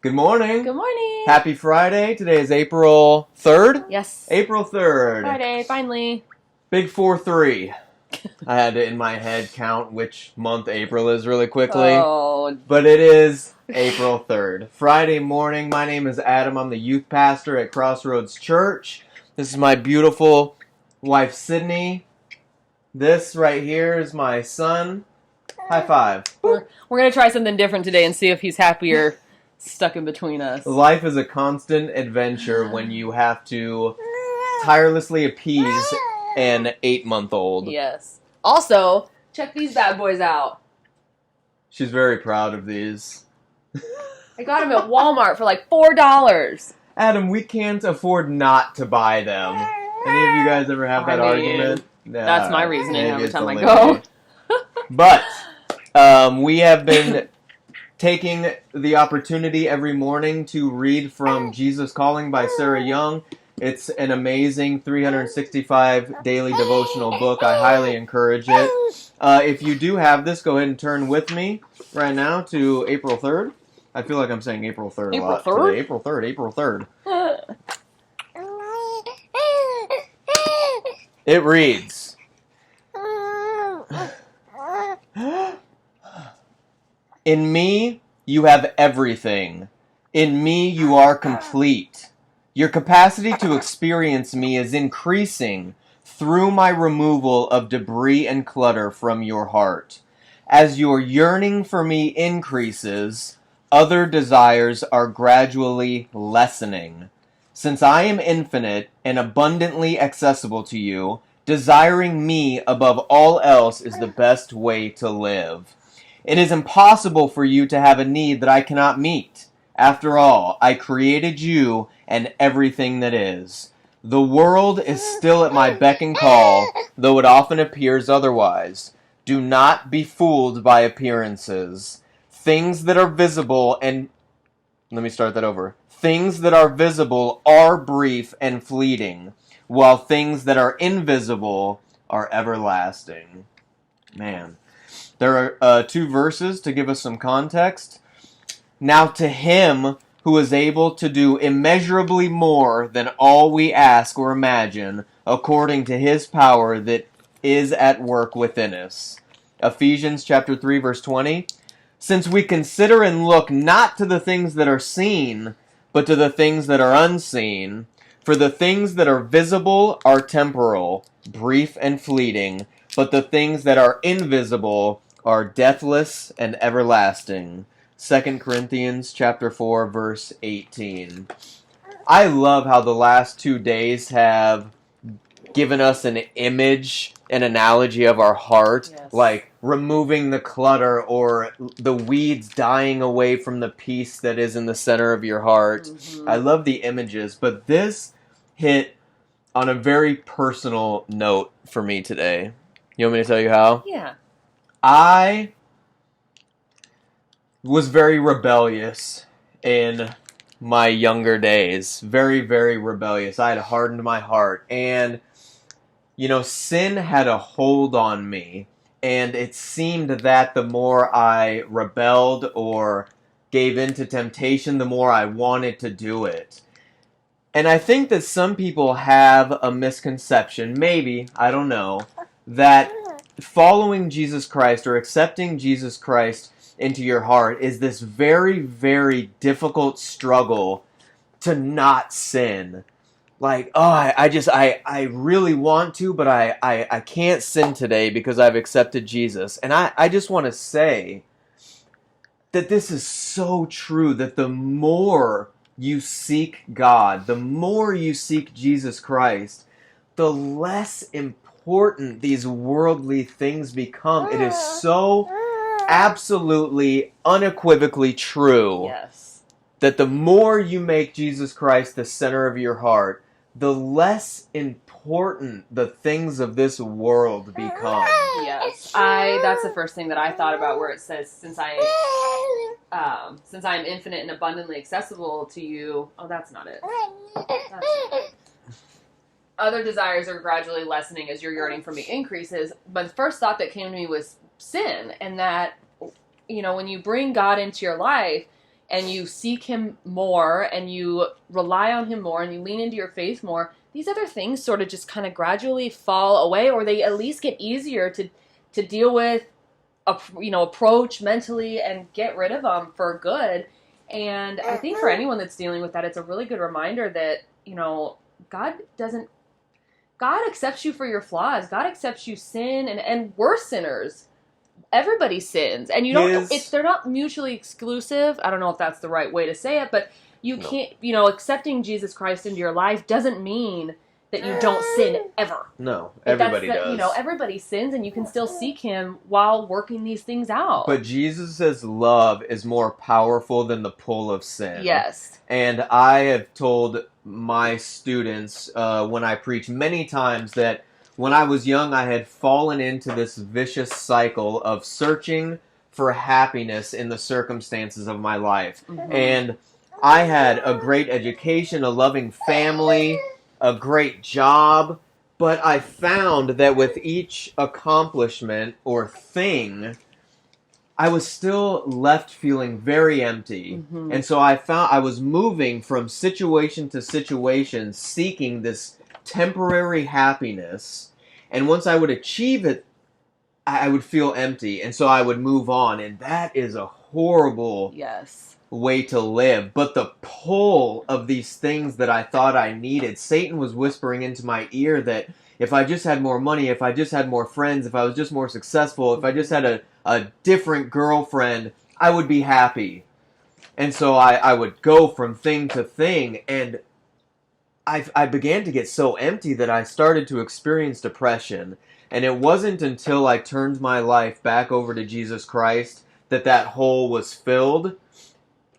Good morning. Good morning. Happy Friday. Today is April 3rd? Yes. April 3rd. Friday, finally. Big 4-3. I had to, in my head, count which month April is really quickly. Oh. But it is April 3rd. Friday morning. My name is Adam. I'm the youth pastor at Crossroads Church. This is my beautiful wife, Sydney. This right here is my son. High five. We're going to try something different today and see if he's happier stuck in between us. Life is a constant adventure when you have to tirelessly appease an 8-month-old. Yes. Also, check these bad boys out. She's very proud of these. I got them at Walmart for like $4. Adam, we can't afford not to buy them. Any of you guys ever have that argument? That's my reasoning every time I go. But we have been taking the opportunity every morning to read from Jesus Calling by Sarah Young. It's an amazing 365 daily devotional book. I highly encourage it. If you do have this, go ahead and turn with me right now to April 3rd. I feel like I'm saying April 3rd a lot today. April 3rd, April 3rd. It reads, "In me, you have everything. In me, you are complete. Your capacity to experience me is increasing through my removal of debris and clutter from your heart. As your yearning for me increases, other desires are gradually lessening. Since I am infinite and abundantly accessible to you, desiring me above all else is the best way to live. It is impossible for you to have a need that I cannot meet. After all, I created you and everything that is. The world is still at my beck and call, though it often appears otherwise. Do not be fooled by appearances. Things that are visible and... Let me start that over. Things that are visible are brief and fleeting, while things that are invisible are everlasting." Man. There are 2 verses to give us some context. "Now to him who is able to do immeasurably more than all we ask or imagine, according to his power that is at work within us." Ephesians chapter 3, verse 20. "Since we consider and look not to the things that are seen, but to the things that are unseen, for the things that are visible are temporal, brief and fleeting, but the things that are invisible are deathless and everlasting." 2 Corinthians chapter 4, verse 18. I love how the last 2 days have given us an image, an analogy of our heart, yes, like removing the clutter or the weeds dying away from the peace that is in the center of your heart. Mm-hmm. I love the images, but this hit on a very personal note for me today. You want me to tell you how? Yeah. I was very rebellious in my younger days. Very, very rebellious. I had hardened my heart. And, sin had a hold on me. And it seemed that the more I rebelled or gave in to temptation, the more I wanted to do it. And I think that some people have a misconception, maybe, I don't know, that following Jesus Christ or accepting Jesus Christ into your heart is this very, very difficult struggle to not sin. Like, I really want to, but I can't sin today because I've accepted Jesus. And I just want to say that this is so true, that the more you seek God, the more you seek Jesus Christ, the less important these worldly things become. It is so absolutely, unequivocally true, yes, that the more you make Jesus Christ the center of your heart, the less important the things of this world become. Yes, that's the first thing that I thought about, where it says, since I am infinite and abundantly accessible to you. Oh, that's not it. Other desires are gradually lessening as your yearning for me increases. But the first thought that came to me was sin, and that, when you bring God into your life, and you seek him more and you rely on him more and you lean into your faith more, these other things sort of just kind of gradually fall away, or they at least get easier to deal with, approach mentally and get rid of them for good. And I think for anyone that's dealing with that, it's a really good reminder that, God doesn't, God accepts you for your flaws. God accepts you sin, and we're sinners. Everybody sins, and they're not mutually exclusive. I don't know if that's the right way to say it, but you can't, accepting Jesus Christ into your life doesn't mean that you don't sin ever. No, everybody does. Everybody sins, and you can still seek him while working these things out. But Jesus' love is more powerful than the pull of sin. Yes. And I have told my students when I preach many times that when I was young, I had fallen into this vicious cycle of searching for happiness in the circumstances of my life. Mm-hmm. And I had a great education, a loving family, a great job, but I found that with each accomplishment or thing, I was still left feeling very empty. Mm-hmm. And so I found I was moving from situation to situation, seeking this temporary happiness. And once I would achieve it, I would feel empty. And so I would move on. And that is a horrible way to live. But the pull of these things that I thought I needed, Satan was whispering into my ear that if I just had more money, if I just had more friends, if I was just more successful, if I just had a different girlfriend, I would be happy. And so I would go from thing to thing, and I began to get so empty that I started to experience depression. And it wasn't until I turned my life back over to Jesus Christ that hole was filled.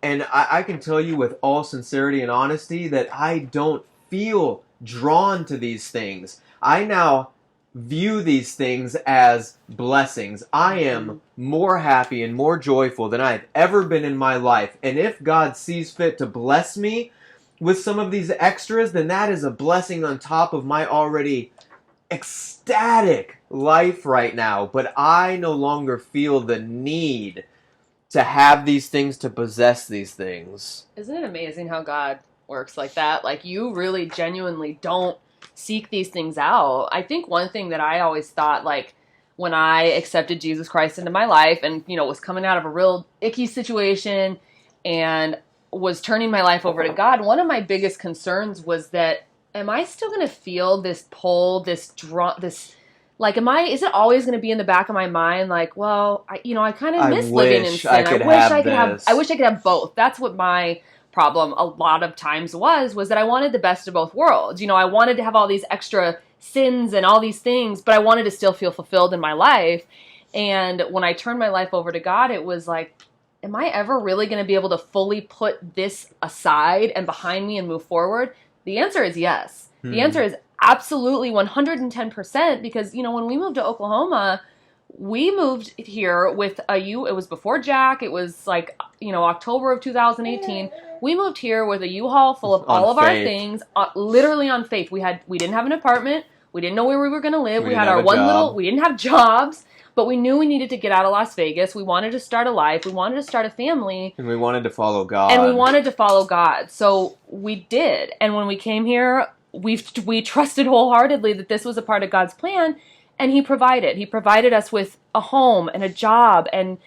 And I can tell you with all sincerity and honesty that I don't feel drawn to these things. I now view these things as blessings. I am more happy and more joyful than I've ever been in my life. And if God sees fit to bless me with some of these extras, then that is a blessing on top of my already ecstatic life right now. But I no longer feel the need to have these things, to possess these things. Isn't it amazing how God works like that? Like, you really genuinely don't seek these things out. I think one thing that I always thought, like, when I accepted Jesus Christ into my life and, was coming out of a real icky situation and was turning my life over to God, one of my biggest concerns was that, am I still going to feel this pull, is it always going to be in the back of my mind? Like, well, I kind of miss living in sin. I wish I could have both. That's what my problem a lot of times was that I wanted the best of both worlds. I wanted to have all these extra sins and all these things, but I wanted to still feel fulfilled in my life. And when I turned my life over to God, it was like, am I ever really going to be able to fully put this aside and behind me and move forward? The answer is yes. The answer is absolutely 110%, because, when we moved to Oklahoma, we moved here with it was before Jack. It was like, October of 2018. We moved here with a U-Haul full of all of our things, literally on faith. We didn't have an apartment. We didn't know where we were going to live. We had our we didn't have jobs, but we knew we needed to get out of Las Vegas. We wanted to start a life. We wanted to start a family. And we wanted to follow God. So we did. And when we came here, we trusted wholeheartedly that this was a part of God's plan, and He provided. He provided us with a home and a job and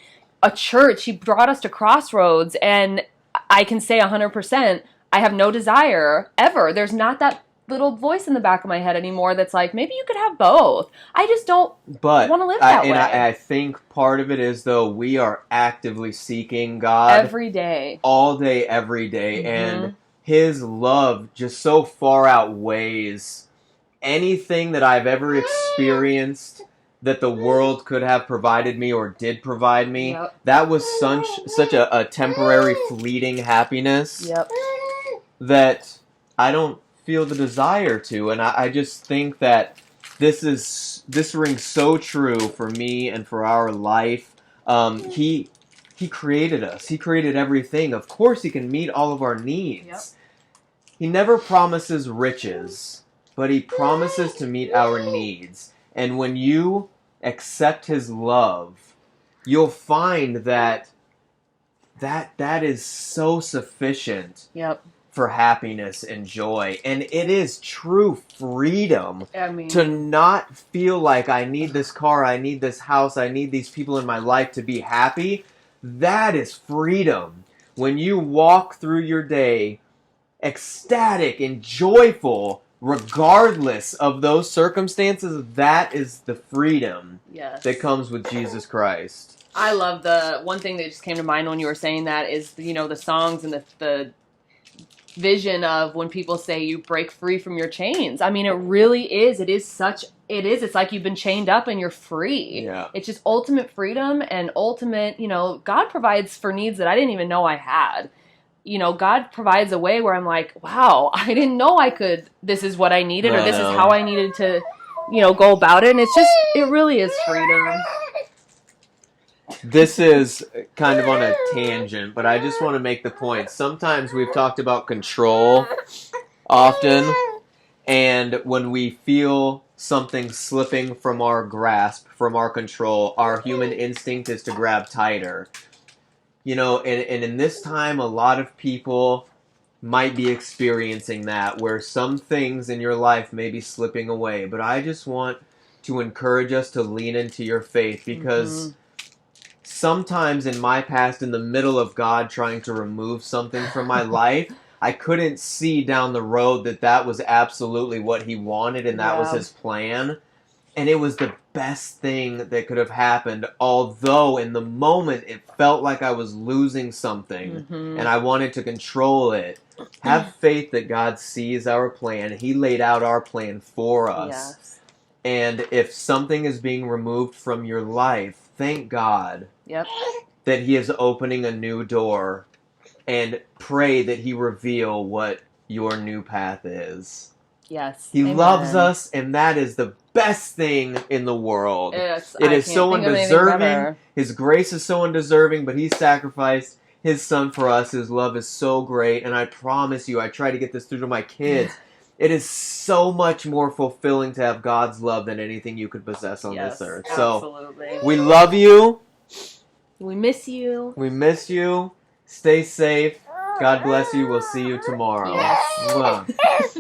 a church. He brought us to Crossroads, and I can say 100%, I have no desire ever. There's not that little voice in the back of my head anymore that's like, maybe you could have both. I just don't want to live that way. I think part of it is, though, we are actively seeking God every day, all day, every day, and His love just so far outweighs anything that I've ever experienced that the world could have provided me or did provide me. Yep. That was such a temporary, fleeting happiness that I don't feel the desire to. And I just think that this rings so true for me and for our life. He created us. He created everything. Of course He can meet all of our needs. Yep. He never promises riches, but He promises to meet our needs. And when you accept His love, you'll find that that is so sufficient Yep. for happiness and joy. And it is true freedom I mean, to not feel like I need this car, I need this house, I need these people in my life to be happy. That is freedom. When you walk through your day ecstatic and joyful, regardless of those circumstances, that is the freedom yes. that comes with Jesus Christ. I love the one thing that just came to mind when you were saying that is, you know, the songs and the vision of when people say you break free from your chains. I mean, it really is. It's like you've been chained up and you're free. Yeah. It's just ultimate freedom and ultimate, you know, God provides for needs that I didn't even know I had. You know, God provides a way where I'm like, wow, I didn't know I could, this is what I needed, or this is how I needed to, you know, go about it. And it's just, it really is freedom. This is kind of on a tangent, but I just want to make the point. Sometimes we've talked about control often, and when we feel something slipping from our grasp, from our control, our human instinct is to grab tighter. You know, and in this time, a lot of people might be experiencing that, where some things in your life may be slipping away. But I just want to encourage us to lean into your faith, because sometimes in my past, in the middle of God trying to remove something from my life, I couldn't see down the road that was absolutely what he wanted and that was his plan. And it was the best thing that could have happened, although in the moment it felt like I was losing something and I wanted to control it. Have faith that God sees our plan. He laid out our plan for us. Yes. And if something is being removed from your life, thank God that he is opening a new door, and pray that he reveal what your new path is. Yes. He loves us, and that is the best thing in the world. It is so undeserving. His grace is so undeserving, but he sacrificed his son for us. His love is so great, and I promise you, I try to get this through to my kids. It is so much more fulfilling to have God's love than anything you could possess on this earth. So, we love you. We miss you. We miss you. Stay safe. God bless you. We'll see you tomorrow. Yes.